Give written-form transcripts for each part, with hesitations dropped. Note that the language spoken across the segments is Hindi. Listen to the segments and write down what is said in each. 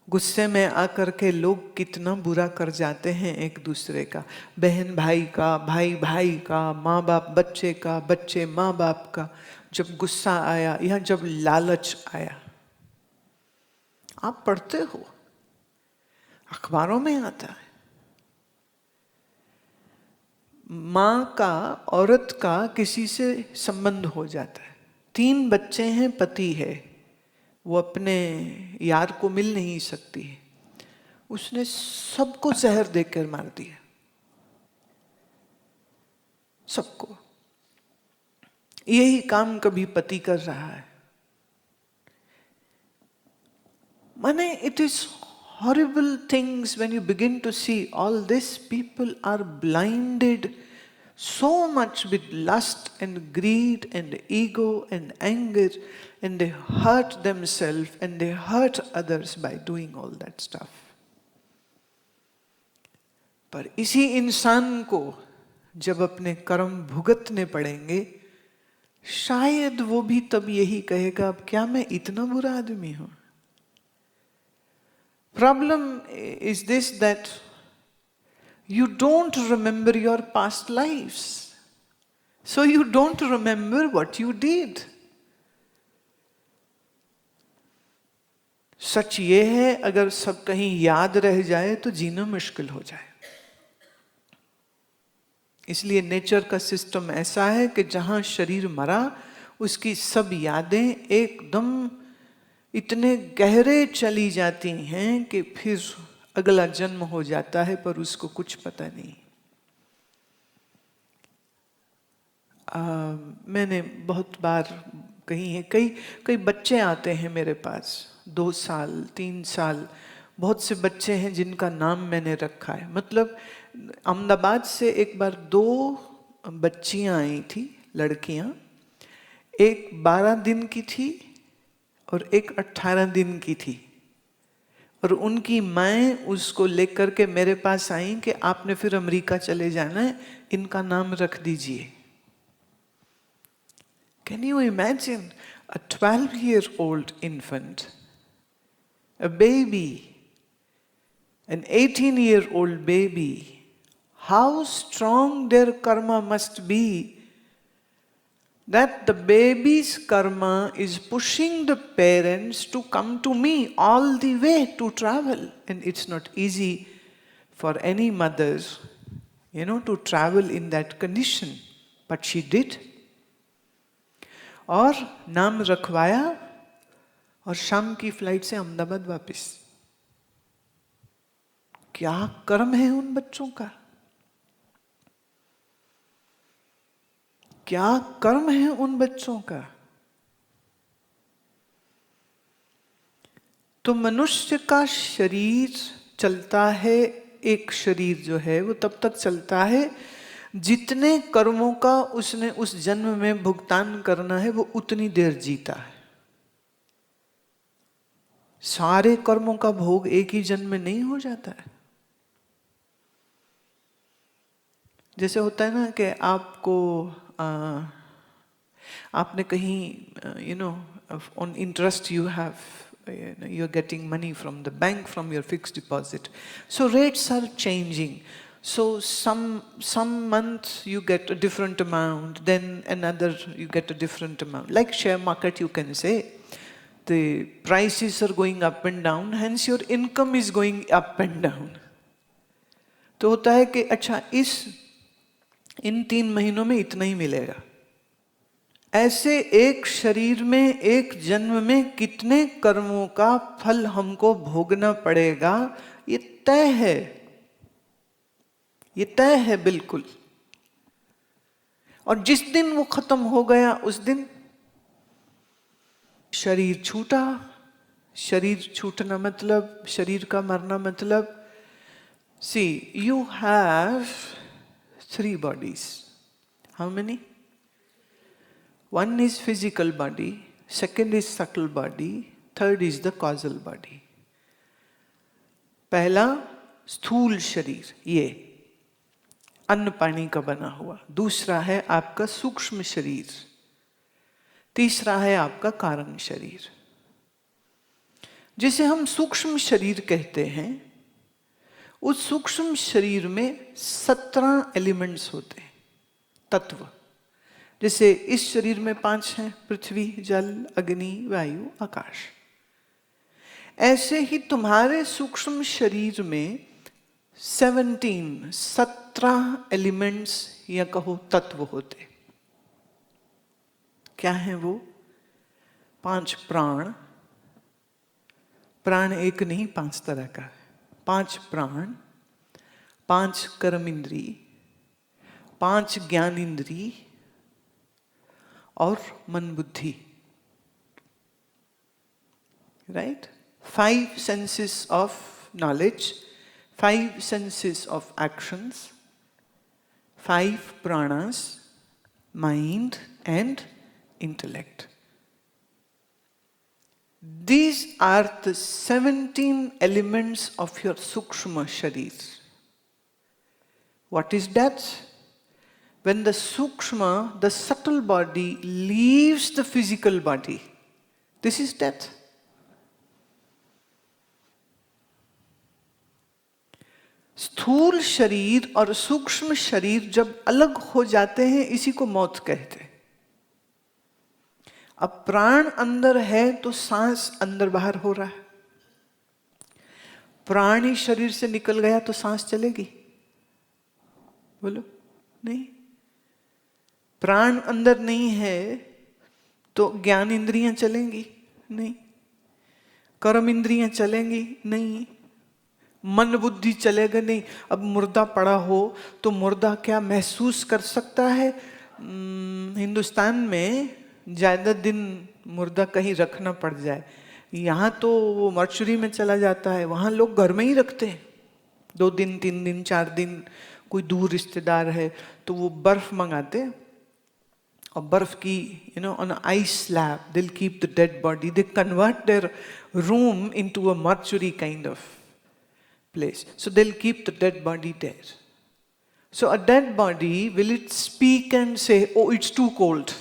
गुस्से में आकर के लोग कितना बुरा कर जाते हैं एक दूसरे का, बहन भाई का, भाई भाई का, माँ बाप बच्चे का, बच्चे माँ बाप का। जब गुस्सा आया या जब लालच आया, आप पढ़ते हो, अखबारों में आता है, माँ का, औरत का किसी से संबंध हो जाता है, 3 बच्चे हैं, पति है, वो अपने यार को मिल नहीं सकती है, उसने सबको जहर देकर मार दिया, सबको। यही काम कभी पति कर रहा है। माने it is horrible things when you begin to see all this. People are blinded so much with lust and greed and ego and anger, and they hurt themselves and they hurt others by doing all that stuff. पर इसी इंसान को जब अपने कर्म भुगतने पड़ेंगे, शायद वो भी तब यही कहेगा, अब क्या मैं इतना बुरा आदमी हूं? Problem is this, that you don't remember your past lives, so you don't remember what you did. सच ये है, अगर सब कहीं याद रह जाए तो जीना मुश्किल हो जाए। इसलिए नेचर का सिस्टम ऐसा है कि जहां शरीर मरा, उसकी सब यादें एकदम इतने गहरे चली जाती हैं कि फिर अगला जन्म हो जाता है, पर उसको कुछ पता नहीं। मैंने बहुत बार कही है, कई बच्चे आते हैं मेरे पास, 2 साल 3 साल, बहुत से बच्चे हैं जिनका नाम मैंने रखा है। मतलब अहमदाबाद से एक बार 2 बच्चियां आई थी, लड़कियां, एक 12 दिन की थी और एक 18 दिन की थी, और उनकी माएँ उसको लेकर के मेरे पास आई कि आपने फिर अमेरिका चले जाना है, इनका नाम रख दीजिए। Can you imagine a 12-year-old infant, a baby, an 18-year-old baby, how strong their karma must be, that the baby's karma is pushing the parents to come to me all the way to travel. And it's not easy for any mother, to travel in that condition. But she did. और नाम रखवाया और शाम की फ्लाइट से अहमदाबाद वापस। क्या कर्म है उन बच्चों का, क्या कर्म है उन बच्चों का। तो मनुष्य का शरीर चलता है, एक शरीर जो है वो तब तक चलता है जितने कर्मों का उसने उस जन्म में भुगतान करना है, वो उतनी देर जीता है। सारे कर्मों का भोग एक ही जन्म में नहीं हो जाता है। जैसे होता है ना कि आपको आपने कहीं on interest you have, you are getting money from the bank from your fixed deposit, so rates are changing. So some month you get a different amount, then another you get a different amount. Like share market, you can say the prices are going up and down, hence your income is going up and down. तो होता है कि अच्छा इन 3 महीनों में इतना ही मिलेगा। ऐसे एक शरीर में एक जन्म में कितने कर्मों का फल हमको भोगना पड़ेगा, ये तय है, ये तय है बिल्कुल। और जिस दिन वो खत्म हो गया, उस दिन शरीर छूटा। शरीर छूटना मतलब, शरीर का मरना मतलब, see, you have 3 bodies. How many? One is physical body, second is subtle body, third is the causal body. पहला स्थूल शरीर, ये अन्न पानी का बना हुआ। दूसरा है आपका सूक्ष्म शरीर। तीसरा है आपका कारण शरीर। जिसे हम सूक्ष्म शरीर कहते हैं, उस सूक्ष्म शरीर में 17 एलिमेंट्स होते हैं, तत्व। जैसे इस शरीर में 5 हैं, पृथ्वी, जल, अग्नि, वायु, आकाश। ऐसे ही तुम्हारे सूक्ष्म शरीर में 17 एलिमेंट्स या कहो तत्व होते। क्या है वो? 5 प्राण। प्राण एक नहीं, 5 तरह का है। 5 प्राण, 5 कर्म इंद्री, 5 ज्ञान इंद्री और मन बुद्धि। Right? 5 senses of knowledge, 5 senses of actions, 5 pranas, mind and intellect. These are the 17 elements of your Sukshma Sharir. What is that? When the Sukshma, the subtle body, leaves the physical body, this is death. स्थूल शरीर और सूक्ष्म शरीर जब अलग हो जाते हैं, इसी को मौत कहते हैं। अब प्राण अंदर है तो सांस अंदर बाहर हो रहा है। प्राण ही शरीर से निकल गया तो सांस चलेगी? बोलो, नहीं। प्राण अंदर नहीं है तो ज्ञान इंद्रियां चलेंगी? नहीं। कर्म इंद्रियां चलेंगी? नहीं। मन बुद्धि चलेगा? नहीं। अब मुर्दा पड़ा हो तो मुर्दा क्या महसूस कर सकता है? हिंदुस्तान में ज्यादा दिन मुर्दा कहीं रखना पड़ जाए, यहाँ तो वो मर्चुरी में चला जाता है, वहाँ लोग घर में ही रखते हैं। 2 दिन 3 दिन 4 दिन, कोई दूर रिश्तेदार है तो वो बर्फ मंगाते हैं और बर्फ की on ice slab they will keep the dead body. They convert there room into a mortuary kind of place. So they'll keep the dead body there. So a dead body, will it speak and say, oh, it's too cold?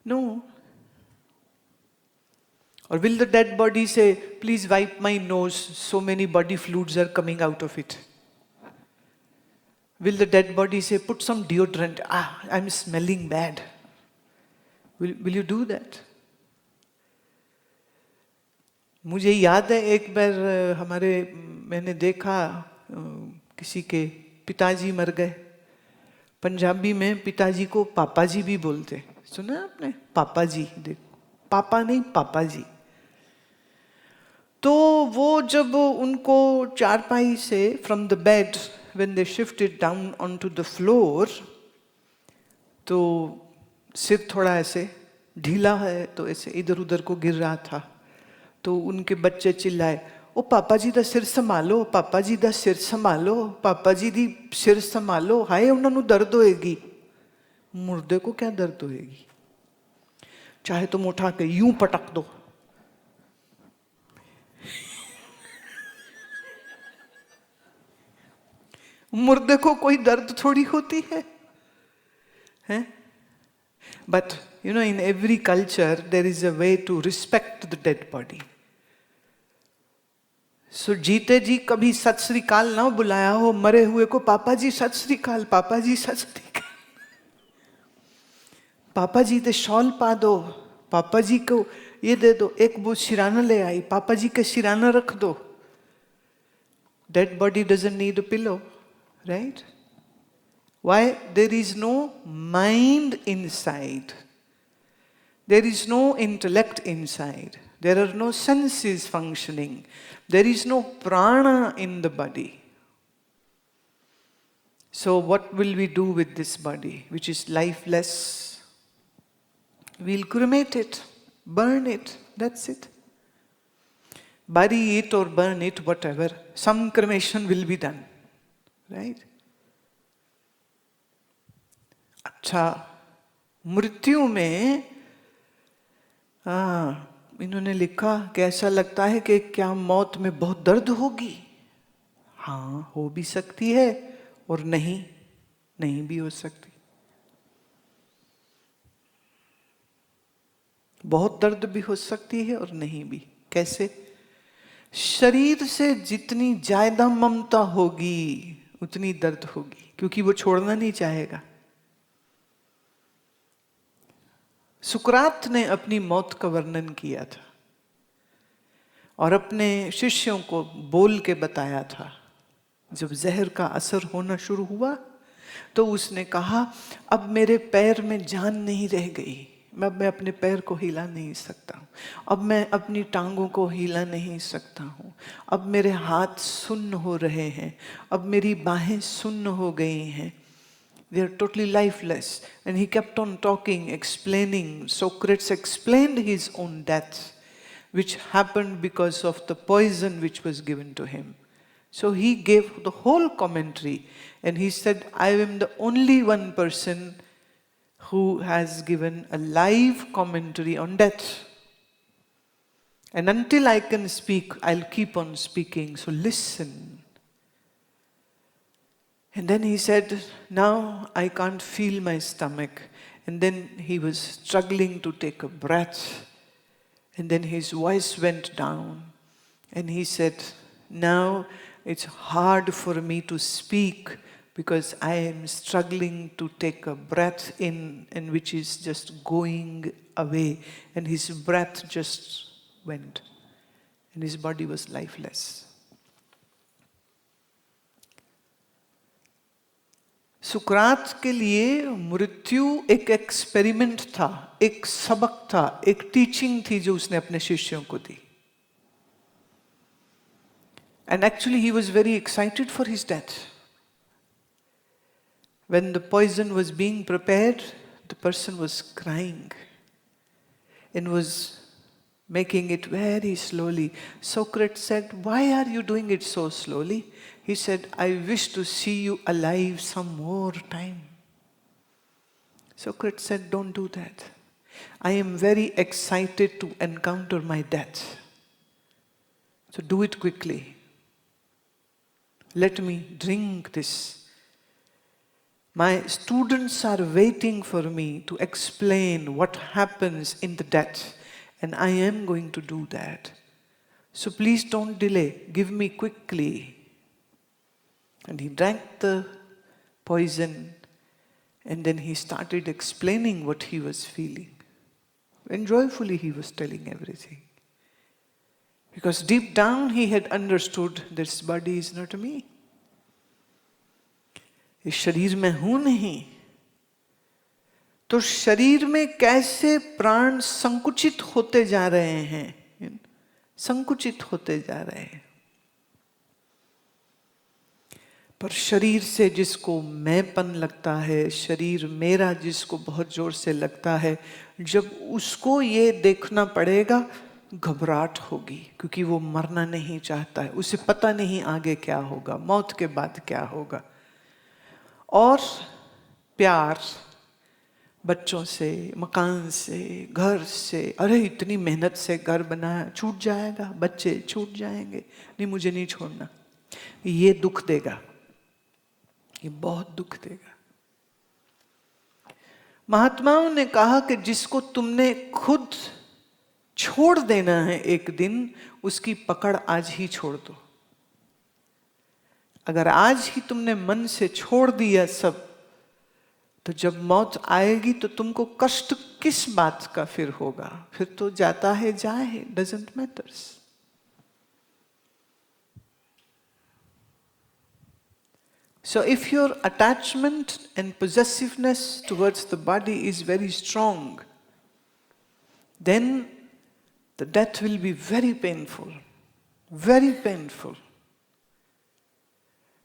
No. Or will the dead body say, please wipe my nose, so many body fluids are coming out of it? Will the dead body say, put some deodorant, I'm smelling bad? Will you do that? मुझे याद है एक बार मैंने देखा किसी के पिताजी मर गए। पंजाबी में पिताजी को पापा जी भी बोलते, सुना है आपने? पापा जी, देख, पापा नहीं, पापा जी। तो वो जब उनको चारपाई से from the bed when they shifted down onto the floor, तो सिर थोड़ा ऐसे ढीला है तो ऐसे इधर उधर को गिर रहा था। तो उनके बच्चे चिल्लाए, ओ पापा जी दा सिर संभालो, पापा जी दा सिर संभालो, पापा जी दी सिर संभालो। हाय, उन्होंने दर्द होएगी। मुर्दे को क्या दर्द होएगी? चाहे तुम उठा के यूं पटक दो, मुर्दे को कोई दर्द थोड़ी होती है, हैं? But in every culture there is a way to respect the dead body. So जीते जी कभी सत श्री अकाल ना बुलाया हो मरे हुए को, पापा जी सत श्री अकाल, पापा जी सत श्री अकाल, पापा जी ते शॉल पा दो, पापा जी को ये दे दो, एक वो सिराना ले आई, पापा जी के सिराना रख दो। Dead body doesn't need a pillow, right? Why? There is no mind inside. There is no intellect inside. There are no senses functioning. There is no prana in the body. So what will we do with this body, which is lifeless? We'll cremate it, burn it, that's it. Bury it or burn it, whatever. Some cremation will be done, right? अच्छा, मृत्यु में इन्होंने लिखा कि ऐसा लगता है कि क्या मौत में बहुत दर्द होगी? हाँ, हो भी सकती है और नहीं भी हो सकती। बहुत दर्द भी हो सकती है और नहीं भी। कैसे? शरीर से जितनी ज्यादा ममता होगी उतनी दर्द होगी, क्योंकि वो छोड़ना नहीं चाहेगा। सुकरात ने अपनी मौत का वर्णन किया था और अपने शिष्यों को बोल के बताया था। जब जहर का असर होना शुरू हुआ तो उसने कहा, अब मेरे पैर में जान नहीं रह गई, मैं अपने पैर को हिला नहीं सकता हूँ, अब मैं अपनी टांगों को हिला नहीं सकता हूँ, अब मेरे हाथ सुन्न हो रहे हैं, अब मेरी बाहें सुन्न हो गई हैं। They are totally lifeless. And he kept on talking, explaining. Socrates explained his own death, which happened because of the poison which was given to him. So he gave the whole commentary and he said, I am the only one person who has given a live commentary on death. And until I can speak, I'll keep on speaking. So listen. And then he said, now I can't feel my stomach. And then he was struggling to take a breath. And then his voice went down. And he said, now it's hard for me to speak because I am struggling to take a breath in, and which is just going away. And his breath just went. And his body was lifeless. सुकरात के लिए मृत्यु एक एक्सपेरिमेंट था, एक सबक था, एक टीचिंग थी जो उसने अपने शिष्यों को दी। And actually he was very excited for his death. When the poison was being prepared, the person was crying and was making it very slowly. Socrates said, why are you doing it so slowly? He said, I wish to see you alive some more time. Socrates said, don't do that. I am very excited to encounter my death. So do it quickly. Let me drink this. My students are waiting for me to explain what happens in the death, and I am going to do that. So please don't delay. Give me quickly. And he drank the poison, and then he started explaining what he was feeling. And joyfully he was telling everything. Because deep down he had understood this body is not me. इस शरीर में हूं नहीं, तो शरीर में कैसे प्राण संकुचित होते जा रहे हैं, संकुचित होते जा रहे हैं। पर शरीर से जिसको मैंपन लगता है, शरीर मेरा जिसको बहुत जोर से लगता है, जब उसको ये देखना पड़ेगा घबराहट होगी, क्योंकि वो मरना नहीं चाहता है, उसे पता नहीं आगे क्या होगा, मौत के बाद क्या होगा। और प्यार बच्चों से, मकान से, घर से, अरे इतनी मेहनत से घर बनाया, छूट जाएगा, बच्चे छूट जाएंगे, नहीं मुझे नहीं छोड़ना, ये दुख देगा, ये बहुत दुख देगा। महात्माओं ने कहा कि जिसको तुमने खुद छोड़ देना है एक दिन, उसकी पकड़ आज ही छोड़ दो। अगर आज ही तुमने मन से छोड़ दिया सब, तो जब मौत आएगी तो तुमको कष्ट किस बात का फिर होगा? फिर तो जाता है जाए, doesn't matters. So if your attachment and possessiveness towards the body is very strong, then the death will be very painful, very painful.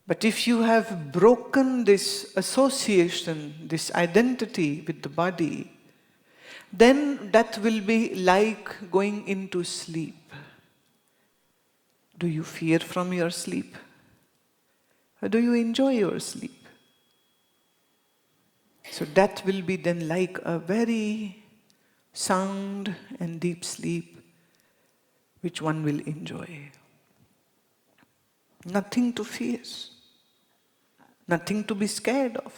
But if you have broken this association, this identity with the body, then death will be like going into sleep. Do you fear from your sleep? Or do you enjoy your sleep? So death will be then like a very sound and deep sleep, which one will enjoy. Nothing to fear. Nothing to be scared of.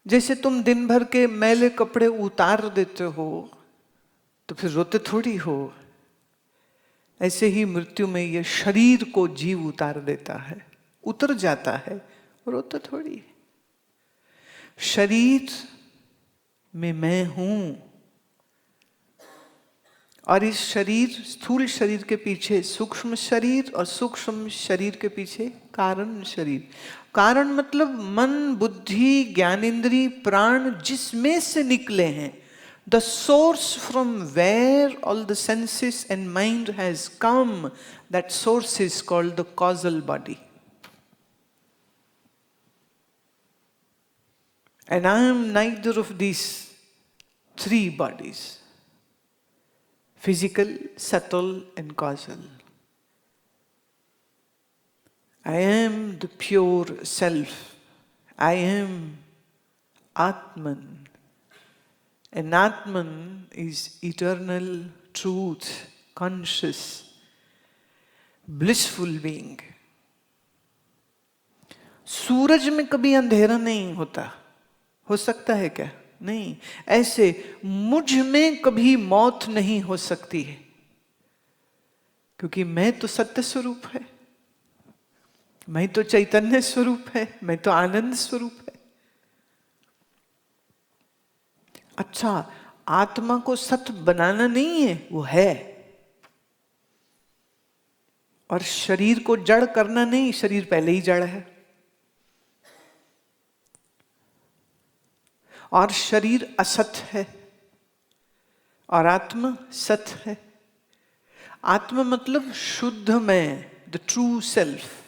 जैसे तुम दिन भर के मैले कपड़े उतार देते हो तो फिर रोते थोड़ी हो, ऐसे ही मृत्यु में ये शरीर को जीव उतार देता है, उतर जाता है, रोता थोड़ी। शरीर में मैं हूं, और इस शरीर, स्थूल शरीर के पीछे सूक्ष्म शरीर, और सूक्ष्म शरीर के पीछे कारण शरीर। कारण मतलब मन, बुद्धि, ज्ञानेंद्री, प्राण, जिसमें से निकले हैं। The source from where all the senses and mind has come, that source is called the causal body. And I am neither of these three bodies: physical, subtle, and causal. I am the pure self. I am Atman. And Atman is eternal truth, conscious, blissful being. सूरज में कभी अंधेरा नहीं होता, हो सकता है क्या? नहीं। ऐसे मुझ में कभी मौत नहीं हो सकती है, क्योंकि मैं तो सत्य स्वरूप है, मैं तो चैतन्य स्वरूप है, मैं तो आनंद स्वरूप है। अच्छा, आत्मा को सत बनाना नहीं है, वो है। और शरीर को जड़ करना नहीं, शरीर पहले ही जड़ है। और शरीर असत है और आत्मा सत है। आत्मा मतलब शुद्ध मैं, द ट्रू सेल्फ।